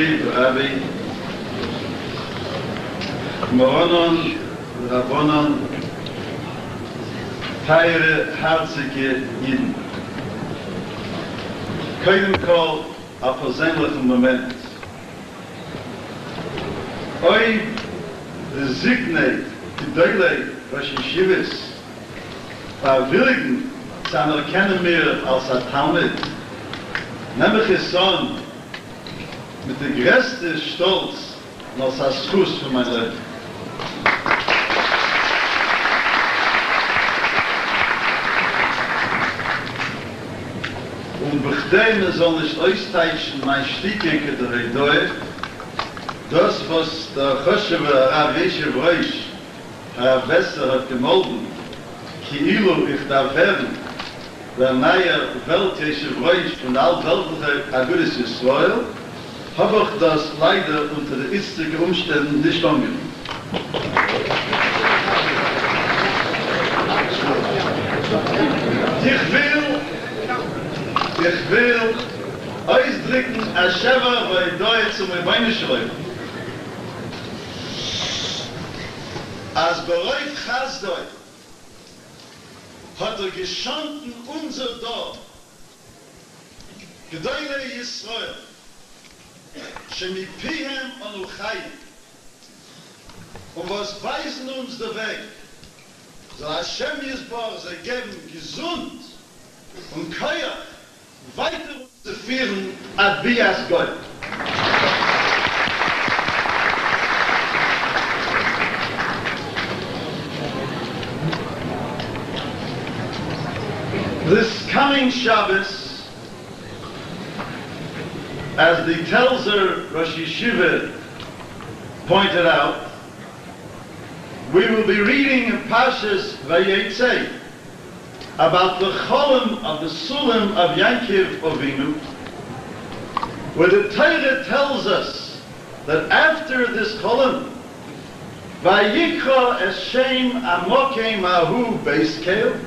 Mori, Rabbi, Moronon, Rabbonon, teure, herzige Jiden. Keinem Kol, a persönlichen Moment. Oi, Signe, die Deule, Rosh Yeshivas, willigen, zu anerkennen mir als ein Talmud, nämlich es Sohn, mit der größten Stolz, und als ein Schuss für mein Leben. Und bechdem soll nicht austeichen mein Stiegjenke der Redoi, das, was der Choshever Rabbi Moshe Sherer besser hat gemolden, Ki'ilu ich darf werden, der neue Welt von allweltliche Agudas Yisrael, habe ich das leider unter den jetzigen Umständen nicht angenommen. Ich will ausdrücken, als Shever bei Doi zum Beine schreiben. Als bereit Chazdoi hat gestanden unser Dorf, Gedeile Yisrael, Shemipihem anu Chayim, und was weisen uns der Weg, so Hashem Yisbar, sie geben gesund und Koyach, weiter zu führen, ad Bias Gott. This coming Shabbos, as the Telzer Rosh Yeshiva pointed out, we will be reading in Pashas Vayetzei about the Cholim of the Sulam of Yankiv Avinu, where the Torah tells us that after this Cholim, Vayikra Eshem Amokem Ahu Beiskel,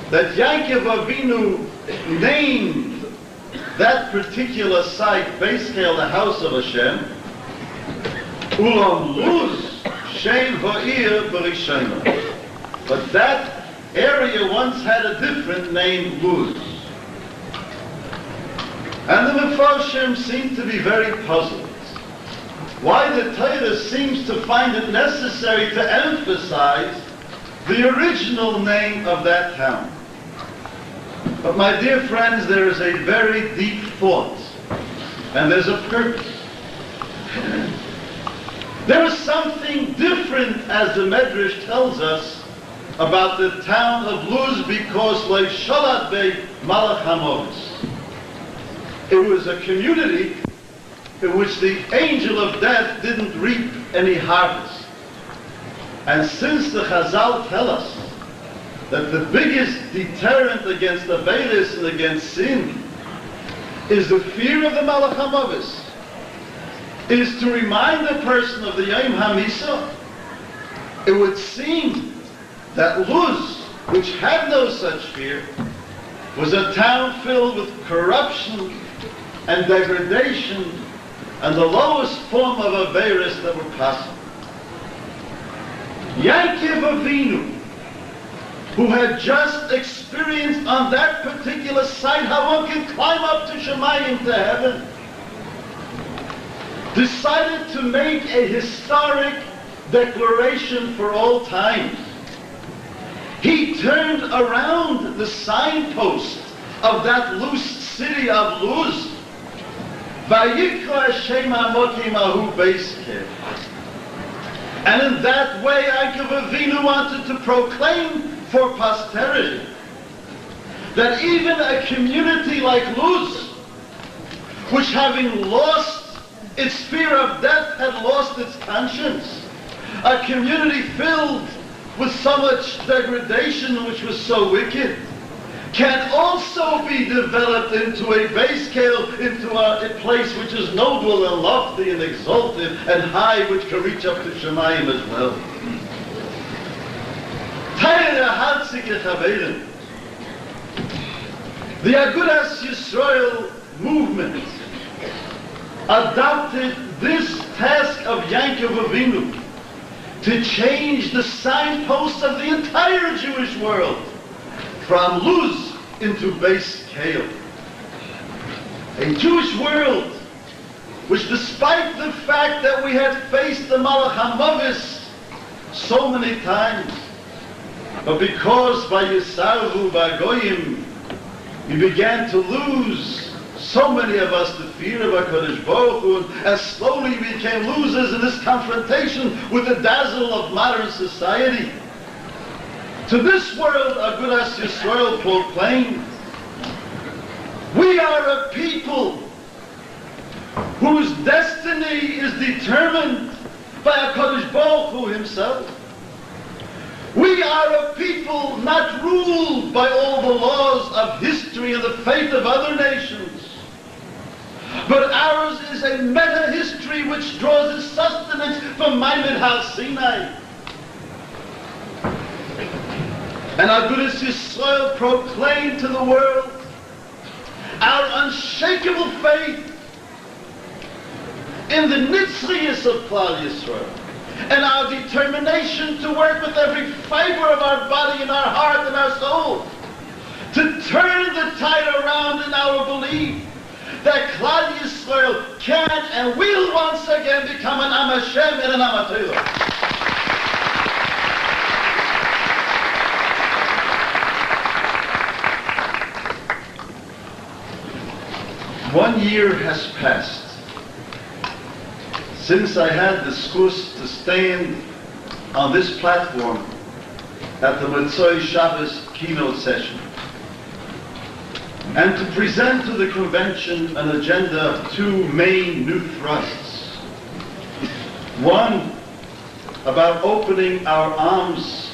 that Yankiv Avinu named that particular site, Beiskel, the house of Hashem, Ulam Luz Shem Ha'ir Barishayna. But that area once had a different name, Luz. And the Mefarshim seem to be very puzzled why the Torah seems to find it necessary to emphasize the original name of that town. But my dear friends, there is a very deep thought, and there's a purpose. There is something different, as the Medrash tells us, about the town of Luz, because like Shalat Bey Malach HaMovis. It was a community in which the angel of death didn't reap any harvest. And since the Chazal tell us that the biggest deterrent against the Averis and against sin is the fear of the Malach HaMovis, is to remind a person of the Yom HaMisa, it would seem that Luz, which had no such fear, was a town filled with corruption and degradation and the lowest form of Averis that were possible. Yankiv Avinu, who had just experienced on that particular site how one can climb up to Shemayim, to heaven, decided to make a historic declaration for all times. He turned around the signpost of that loose city of Luz, Vayikra Hashem Amokim Ahu Beisker. And in that way, Yankiv Avinu wanted to proclaim for posterity that even a community like Luz, which having lost its fear of death had lost its conscience, a community filled with so much degradation which was so wicked, can also be developed into a base scale, into a place which is noble and lofty and exalted and high, which can reach up to Shemayim as well. The Agudas Yisrael movement adopted this task of Yankov Avinu to change the signposts of the entire Jewish world from Luz into Beis Kale. A Jewish world which, despite the fact that we had faced the Malach HaMavis so many times, but because by Yisarvu Bagoyim we began to lose, so many of us, the fear of HaKadosh Baruch Hu, and as slowly we became losers in this confrontation with the dazzle of modern society. To this world, Agudas Yisrael proclaimed, we are a people whose destiny is determined by HaKadosh Baruch Hu himself. We are a people not ruled by all the laws of history and the fate of other nations, but ours is a meta-history which draws its sustenance from Maimon Har-Sinai. And Agudas Yisrael proclaimed to the world our unshakable faith in the Nitzrius of Klal Yisrael, and our determination to work with every fiber of our body and our heart and our soul to turn the tide around in our belief that Klal Yisrael can and will once again become an Am Hashem and an Am HaTorah. One year has passed since I had the schus to stand on this platform at the Motzei Shabbos keynote session and to present to the convention an agenda of two main new thrusts. One, about opening our arms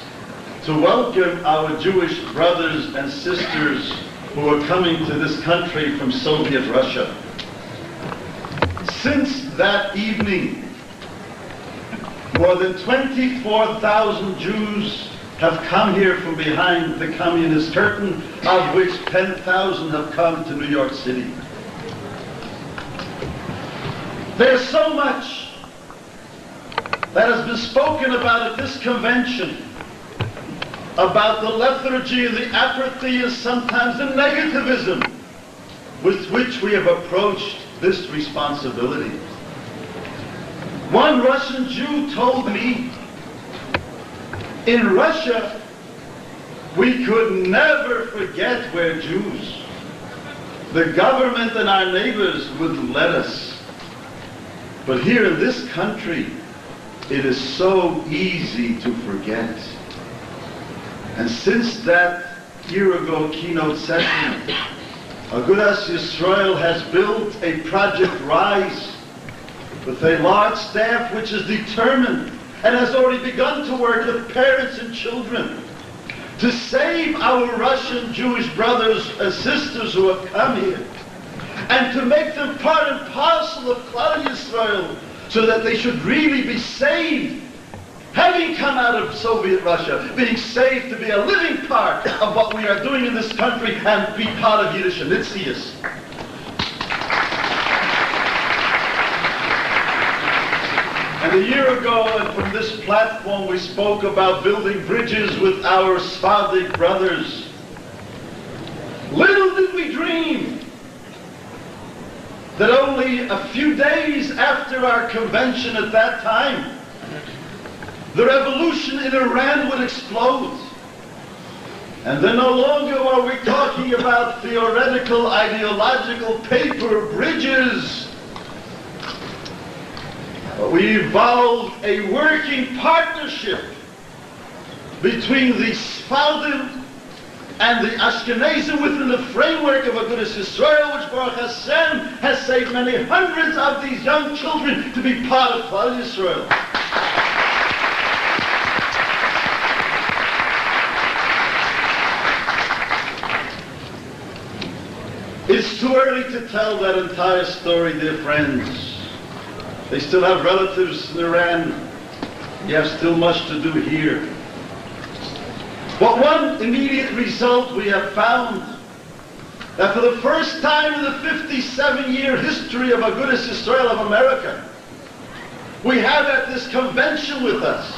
to welcome our Jewish brothers and sisters who are coming to this country from Soviet Russia. Since that evening, more than 24,000 Jews have come here from behind the communist curtain, of which 10,000 have come to New York City. There's so much that has been spoken about at this convention about the lethargy and the apathy and sometimes the negativism with which we have approached this responsibility. One Russian Jew told me, in Russia, we could never forget we're Jews. The government and our neighbors wouldn't let us. But here in this country, it is so easy to forget. And since that year ago keynote session, Agudas Yisrael has built a Project Rise with a large staff which is determined and has already begun to work with parents and children to save our Russian Jewish brothers and sisters who have come here and to make them part and parcel of Klal Yisrael so that they should really be saved, having come out of Soviet Russia, being saved to be a living part of what we are doing in this country and be part of Yiddish Nitzias. And a year ago, and from this platform, we spoke about building bridges with our Sephardic brothers. Little did we dream that only a few days after our convention at that time, the revolution in Iran would explode. And then no longer are we talking about theoretical, ideological paper bridges. We evolved a working partnership between the Sephardim and the Ashkenazim within the framework of Agudas Yisrael, which Baruch Hashem has saved many hundreds of these young children to be part of Klal Yisrael. It's too early to tell that entire story, dear friends. They still have relatives in Iran. You have still much to do here. But one immediate result we have found that for the first time in the 57-year history of Agudas Yisrael of America, we have at this convention with us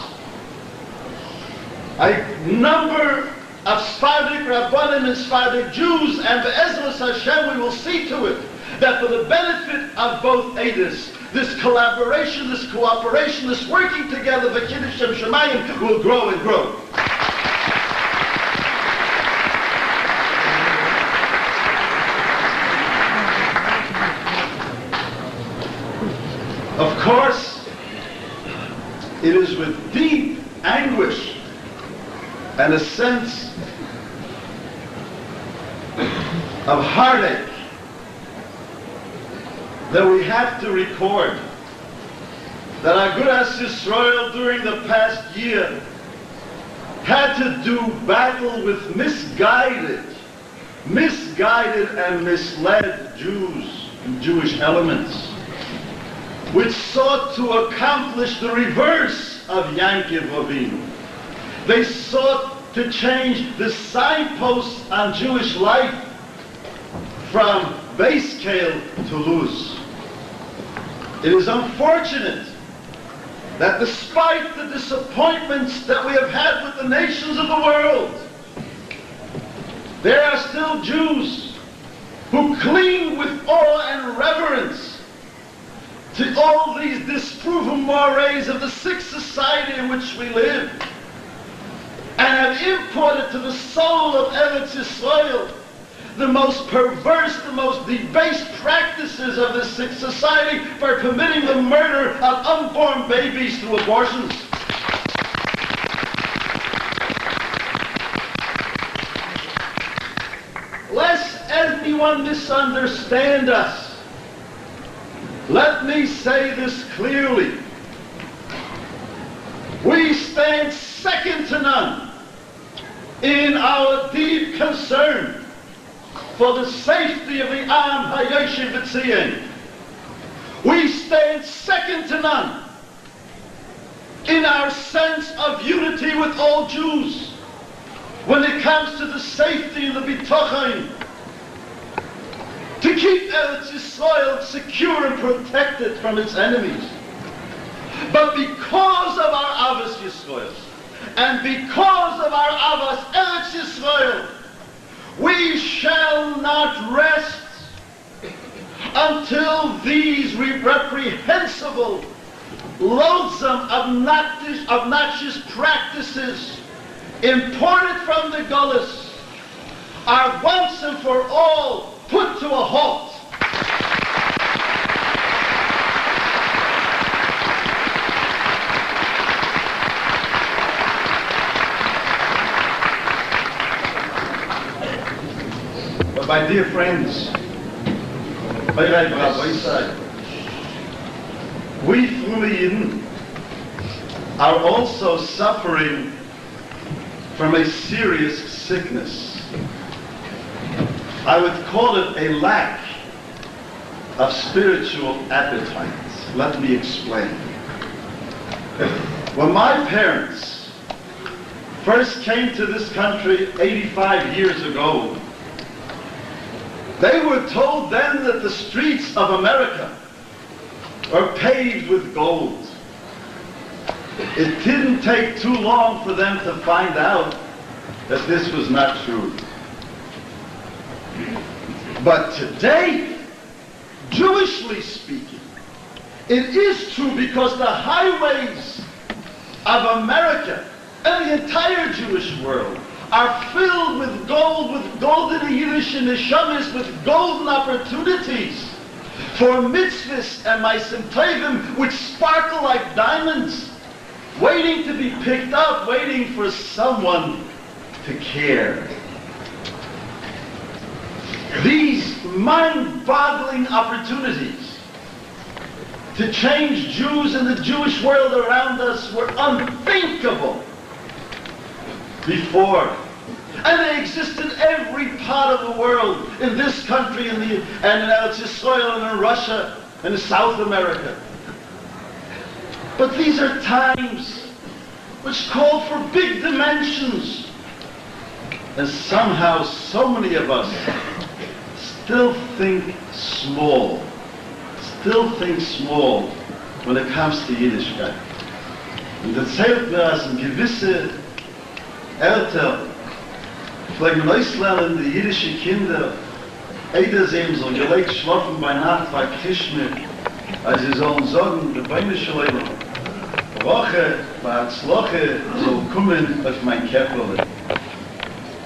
a number of Sephardic Rabbanim and Sephardic Jews, and Be'ezras Hashem, we will see to it that for the benefit of both Eidos, this collaboration, this cooperation, this working together, the Kiddush Shem Shemayim will grow and grow. Of course, it is with deep anguish and a sense of heartache that we have to record that Agudas Yisrael during the past year had to do battle with misguided and misled Jews and Jewish elements, which sought to accomplish the reverse of Yankiv Avinu. They sought to change the signposts on Jewish life from base scale to loose. It is unfortunate that despite the disappointments that we have had with the nations of the world, there are still Jews who cling with awe and reverence to all these disproven mores of the sick society in which we live, and have imported to the soul of Eretz Yisrael the most perverse, the most debased practices of this sick society by permitting the murder of unborn babies through abortions. Lest anyone misunderstand us, let me say this clearly. We stand second to none in our deep concern for the safety of the Am HaYoshev B'Tzion. We stand second to none in our sense of unity with all Jews when it comes to the safety and the bitachon, to keep Eretz Yisrael secure and protected from its enemies. But because of our Avos Yisrael, and because of our Avos Eretz Yisrael, we shall not rest until these reprehensible, loathsome, obnoxious practices imported from the Gullus are once and for all put to a halt. But my dear friends, we Frulian are also suffering from a serious sickness. I would call it a lack of spiritual appetite. Let me explain. When my parents first came to this country 85 years ago, they were told then that the streets of America are paved with gold. It didn't take too long for them to find out that this was not true. But today, Jewishly speaking, it is true, because the highways of America and the entire Jewish world are filled with golden Yiddish neshamas, with golden opportunities for mitzvahs and ma'asim tovim which sparkle like diamonds, waiting to be picked up, waiting for someone to care. These mind-boggling opportunities to change Jews and the Jewish world around us were unthinkable before. And they exist in every part of the world, in this country, and in Eretz Yisrael, and in Russia, and in South America. But these are times which call for big dimensions. And somehow so many of us still think small. Still think small when it comes to Yiddishkeit. Und erzählt mir, als ein gewisse Eltern pflegen auslernen, die jüdische Kinder, jeder sehen soll gelegt schlafen bei Nacht bei Krishna, als sie sollen sagen, der beinische Leute, Woche, Barzloche, soll kommen auf mein Käpperle.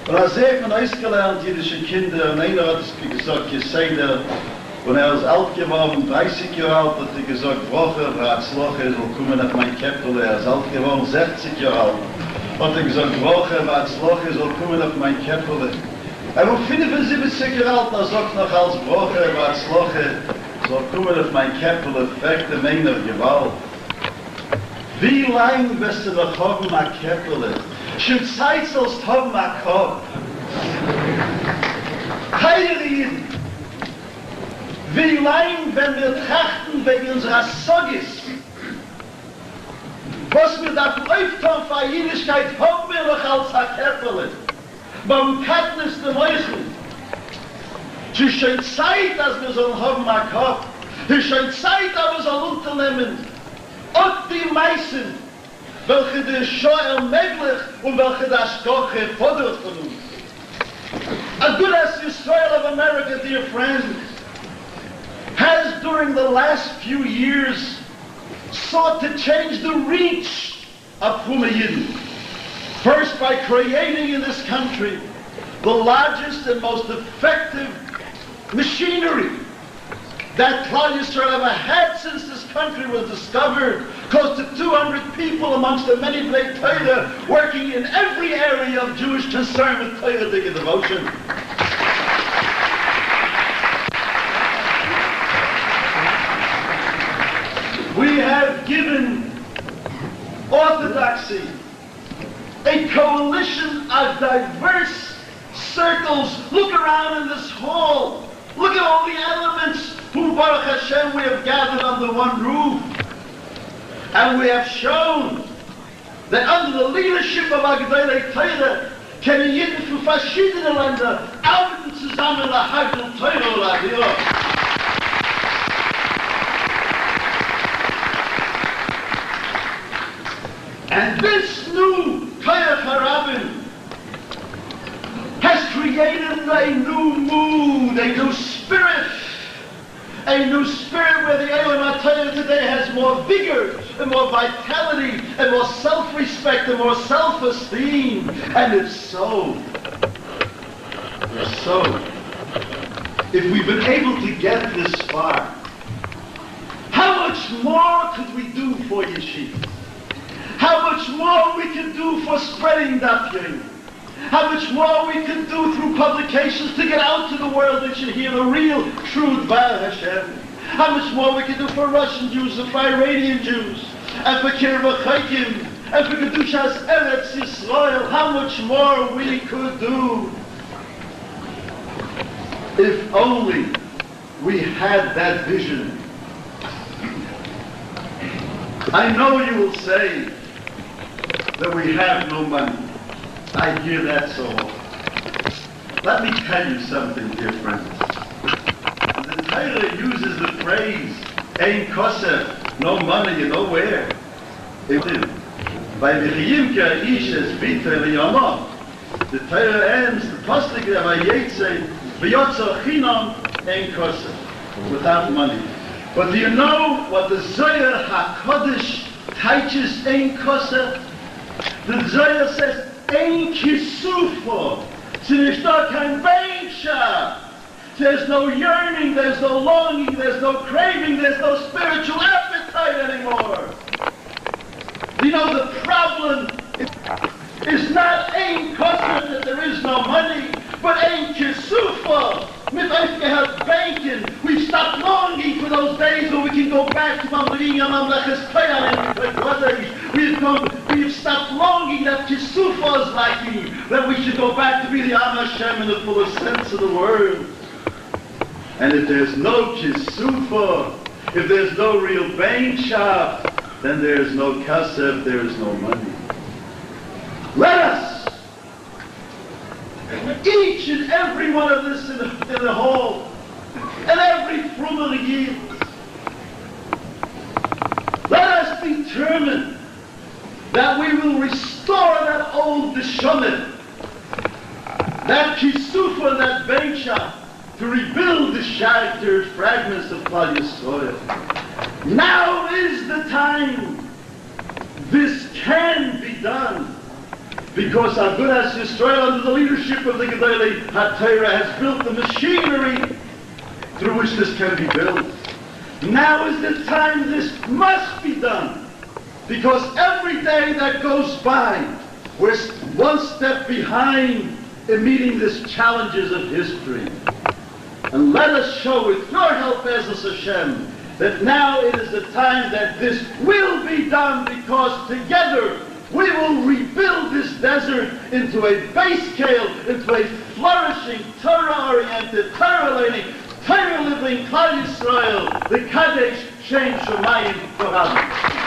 Und als ich von ausgelernt, jüdische Kinder, und einer hat es gesagt, Jeseder, und ist alt geworden, 30 Jahre alt, hat gesagt, Woche, Barzloche, soll kommen auf mein Käpperle. Ist alt geworden, 60 Jahre alt. Hat gesagt, Woche, Barzloche, soll kommen auf mein Käpperle. War 75 Jahre alt, sagt noch als Woche, Barzloche, soll kommen auf mein Käpperle, fragt der Menge Gewalt. Wie lang wirst du noch haben, mein Käpperle? Schon Zeit sollst du haben, mein Kopf. Heilige, wie lang, wenn wir trachten wegen unserer Sogis, was wir da aufgetan für Jüdischkeit, haben wir noch als ein Käpperle. Beim Katniss der Meuchel. Es ist schon Zeit, dass wir so haben, mein Kopf. Es ist schon Zeit, dass wir so unternehmen. Und die meisten, welche der Scheuer möglich und welche das Stoche fordert von uns. Agudah Israel of America, dear friends, has during the last few years sought to change the reach of Chuma Yidden. First by creating in this country the largest and most effective machinery that Klal Yisrael ever had since this country was discovered. Close to 200 people amongst the many Bnei Torah working in every area of Jewish concern with Torah devotion. We have given orthodoxy a coalition of diverse circles. Look around in this hall. Look at all the elements who, Baruch Hashem, we have gathered under one roof. And we have shown that under the leadership of Agdei Torah, können Jeden für verschiedene Länder arbeiten zusammen nach Heidel Torah oder Adira. And this new Torah Harabim has created a new mood, a new spirit where the Elam HaTorah today has more vigor and more vitality and more self-respect and more self-esteem. And if we've been able to get this far, how much more could we do for Yeshiva? How much more we can do for spreading Daf Yomi? How much more we can do through publications to get out to the world that should hear the real, true Dvar Hashem? How much more we can do for Russian Jews and for Iranian Jews and for Kirva Chaykim and for Kedushas Eretz Yisrael? How much more we could do if only we had that vision. I know you will say that we have no money. I hear that so often. Let me tell you something, dear friends. The Torah uses the phrase, Ein Kosef, no money, you know where. By V'chiyimka Ishes Vita V'yamah. The Torah ends, the Pasuk of Vayetze, V'yotzer Chinam, Ein Kosef, without money. But do you know what the Zohar HaKodesh teaches Ein Kosef? The Zohar says, Ein Kisufo. So there's not kein Beinschaft. There's no yearning, there's no longing, there's no craving, there's no spiritual appetite anymore. You know, the problem is not Ein Kosef, that there is no money, but Ein Kisufo. Mit aufgehört banking, we've stopped longing for those days when we can go back to Mamliyah Mamleches Toyal. We've stopped longing that Kisufah is lacking, that we should go back to be the Am Hashem in the fullest sense of the word. And if there's no Kisufah, if there's no real Beinschaft, then there's no Kasef, there is no money. Let us, each and every one of us in the hall, frugal years. Let us determine that we will restore that old Neshama, that Kisufa, that Bencha, to rebuild the shattered fragments of Klal Yisrael. Now is the time. This can be done. Because Agudas Yisrael, under the leadership of the Gedolei HaTorah, has built the machinery through which this can be built. Now is the time this must be done. Because every day that goes by, we're one step behind in meeting these challenges of history. And let us show with your help, Be'ezus Hashem, that now it is the time that this will be done, because together we will rebuild this desert into a base scale, into a flourishing, Torah-oriented, Torah-learning, Torah-living Klal Yisrael, the Kadesh Shem Shemayim Torah.